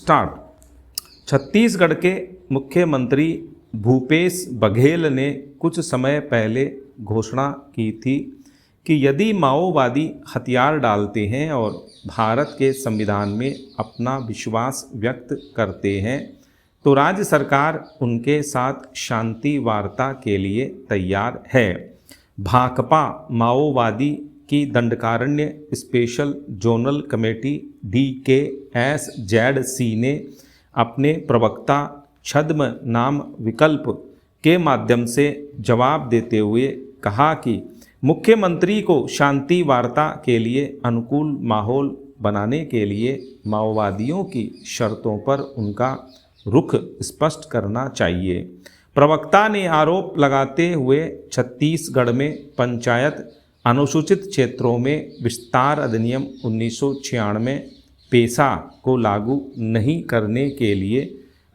Start. Chhattisgarh के मुख्यमंत्री भूपेश बघेल ने कुछ समय पहले घोषणा की थी कि यदि माओवादी हथियार डालते हैं और भारत के संविधान में अपना विश्वास व्यक्त करते हैं तो राज्य सरकार उनके साथ शांति वार्ता के लिए तैयार है। भाकपा माओवादी की Dandakaranya special zonal committee DKSZC ने अपने प्रवक्ता छद्म नाम विकल्प के माध्यम से जवाब देते हुए कहा कि मुख्यमंत्री को शांति वार्ता के लिए अनुकूल माहौल बनाने के लिए माओवादियों की शर्तों पर उनका रुख स्पष्ट करना चाहिए। प्रवक्ता ने आरोप लगाते हुए छत्तीसगढ़ में पंचायत अनुसूचित क्षेत्रों में विस्तार अधिनियम 1996 पेशा को लागू नहीं करने के लिए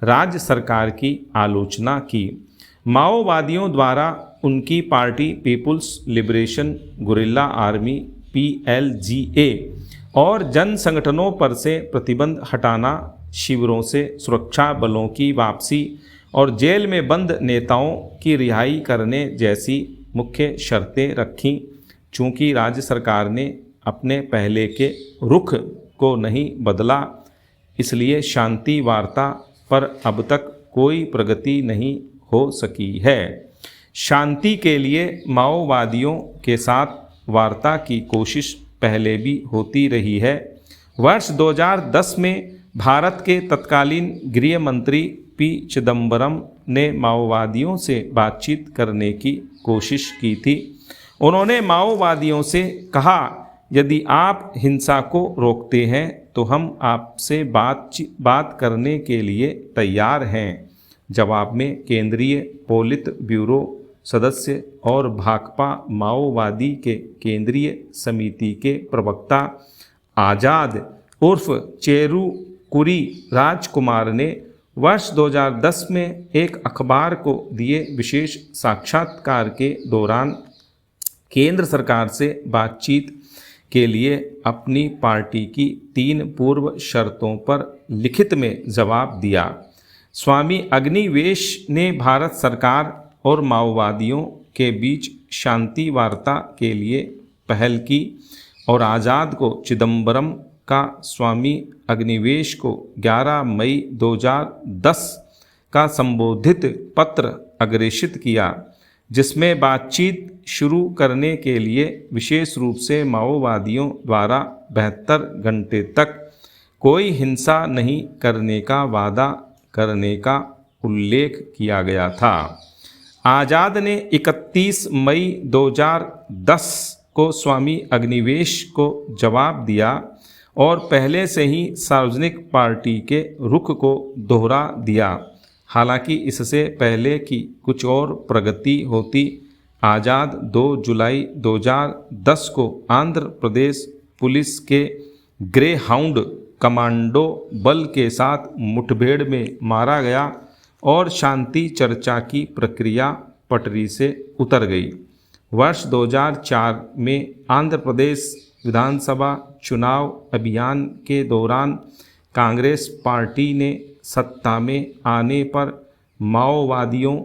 राज्य सरकार की आलोचना की। माओवादियों द्वारा उनकी party People's Liberation Guerrilla Army PLGA और जन संगठनों पर से प्रतिबंध हटाना, शिविरों से सुरक्षा बलों की वापसी और जेल में बंद नेताओं की रिहाई करने जैसी मुख्य शर्तें रखीं। चूँकि राज्य सरकार ने अपने पहले के रुख को नहीं बदला, इसलिए शांति वार्ता पर अब तक कोई प्रगति नहीं हो सकी है। शांति के लिए माओवादियों के साथ वार्ता की कोशिश पहले भी होती रही है। वर्ष 2010 में भारत के तत्कालीन गृह मंत्री P चिदम्बरम ने माओवादियों से बातचीत करने की कोशिश की थी। उन्होंने माओवादियों से कहा, यदि आप हिंसा को रोकते हैं तो हम आपसे बात करने के लिए तैयार हैं। जवाब में केंद्रीय पोलित ब्यूरो सदस्य और भाकपा माओवादी के केंद्रीय समिति के प्रवक्ता आज़ाद उर्फ चेरू कुरी राजकुमार ने वर्ष 2010 में एक अखबार को दिए विशेष साक्षात्कार के दौरान केंद्र सरकार से बातचीत के लिए अपनी पार्टी की 3 पूर्व शर्तों पर लिखित में जवाब दिया। स्वामी अग्निवेश ने भारत सरकार और माओवादियों के बीच शांति वार्ता के लिए पहल की और आज़ाद को चिदम्बरम का स्वामी अग्निवेश को 11 मई 2010 का संबोधित पत्र अग्रेषित किया, जिसमें बातचीत शुरू करने के लिए विशेष रूप से माओवादियों द्वारा 72 घंटे तक कोई हिंसा नहीं करने का वादा करने का उल्लेख किया गया था। आज़ाद ने 31 मई 2010 को स्वामी अग्निवेश को जवाब दिया और पहले से ही सार्वजनिक पार्टी के रुख को दोहरा दिया। हालांकि इससे पहले कि कुछ और प्रगति होती, आज़ाद 2 जुलाई 2010 को आंध्र प्रदेश पुलिस के ग्रे हाउंड कमांडो बल के साथ मुठभेड़ में मारा गया और शांति चर्चा की प्रक्रिया पटरी से उतर गई। वर्ष 2004 में आंध्र प्रदेश विधानसभा चुनाव अभियान के दौरान कांग्रेस पार्टी ने सत्ता में आने पर माओवादियों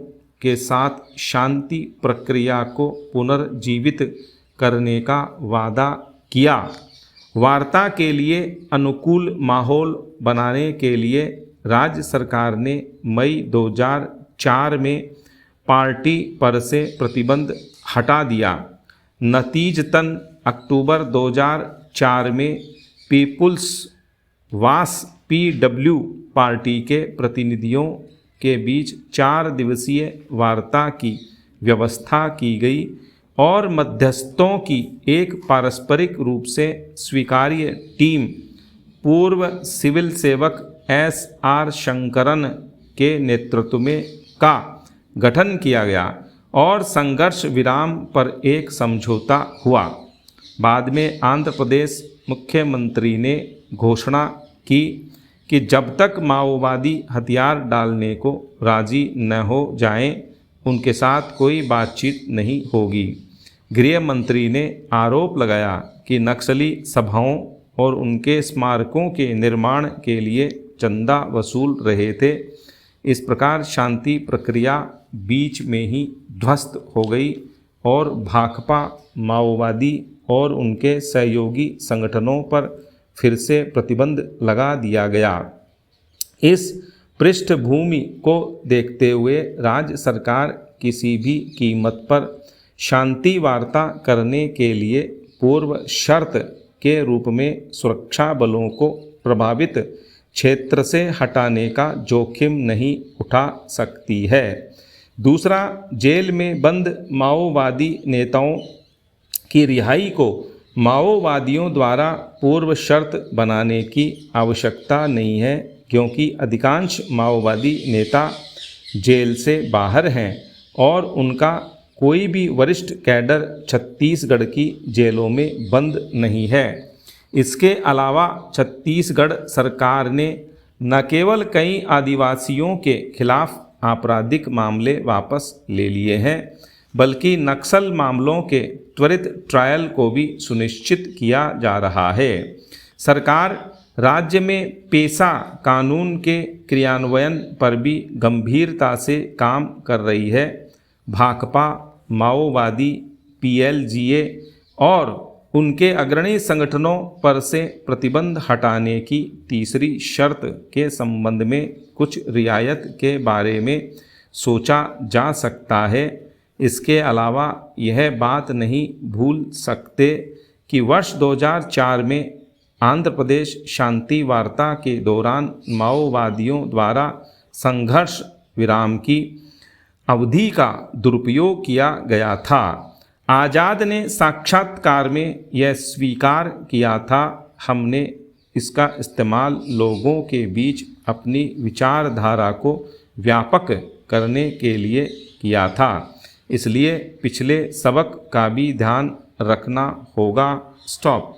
के साथ शांति प्रक्रिया को पुनर्जीवित करने का वादा किया। वार्ता के लिए अनुकूल माहौल बनाने के लिए राज्य सरकार ने मई 2004 में पार्टी पर से प्रतिबंध हटा दिया। नतीजतन अक्टूबर 2004 में पीपुल्स वास PW पार्टी के प्रतिनिधियों के बीच 4 दिवसीय वार्ता की व्यवस्था की गई और मध्यस्थों की एक पारस्परिक रूप से स्वीकार्य टीम पूर्व सिविल सेवक SR शंकरन के नेतृत्व में का गठन किया गया और संघर्ष विराम पर एक समझौता हुआ। बाद में आंध्र प्रदेश मुख्यमंत्री ने घोषणा की कि जब तक माओवादी हथियार डालने को राजी न हो जाएं, उनके साथ कोई बातचीत नहीं होगी। गृह मंत्री ने आरोप लगाया कि नक्सली सभाओं और उनके स्मारकों के निर्माण के लिए चंदा वसूल रहे थे। इस प्रकार शांति प्रक्रिया बीच में ही ध्वस्त हो गई और भाकपा माओवादी और उनके सहयोगी संगठनों पर फिर से प्रतिबंध लगा दिया गया। इस पृष्ठभूमि को देखते हुए राज्य सरकार किसी भी कीमत पर शांति वार्ता करने के लिए पूर्व शर्त के रूप में सुरक्षा बलों को प्रभावित क्षेत्र से हटाने का जोखिम नहीं उठा सकती है। दूसरा, जेल में बंद माओवादी नेताओं की रिहाई को माओवादियों द्वारा पूर्व शर्त बनाने की आवश्यकता नहीं है, क्योंकि अधिकांश माओवादी नेता जेल से बाहर हैं और उनका कोई भी वरिष्ठ कैडर छत्तीसगढ़ की जेलों में बंद नहीं है। इसके अलावा छत्तीसगढ़ सरकार ने न केवल कई आदिवासियों के खिलाफ आपराधिक मामले वापस ले लिए हैं, बल्कि नक्सल मामलों के त्वरित ट्रायल को भी सुनिश्चित किया जा रहा है। सरकार राज्य में पेशा कानून के क्रियान्वयन पर भी गंभीरता से काम कर रही है। भाकपा माओवादी, पीएलजीए और उनके अग्रणी संगठनों पर से प्रतिबंध हटाने की तीसरी शर्त के संबंध में कुछ रियायत के बारे में सोचा जा सकता है। इसके अलावा यह बात नहीं भूल सकते कि वर्ष 2004 में आंध्र प्रदेश शांति वार्ता के दौरान माओवादियों द्वारा संघर्ष विराम की अवधि का दुरुपयोग किया गया था। आज़ाद ने साक्षात्कार में यह स्वीकार किया था, हमने इसका इस्तेमाल लोगों के बीच अपनी विचारधारा को व्यापक करने के लिए किया था। इसलिए पिछले सबक का भी ध्यान रखना होगा। स्टॉप।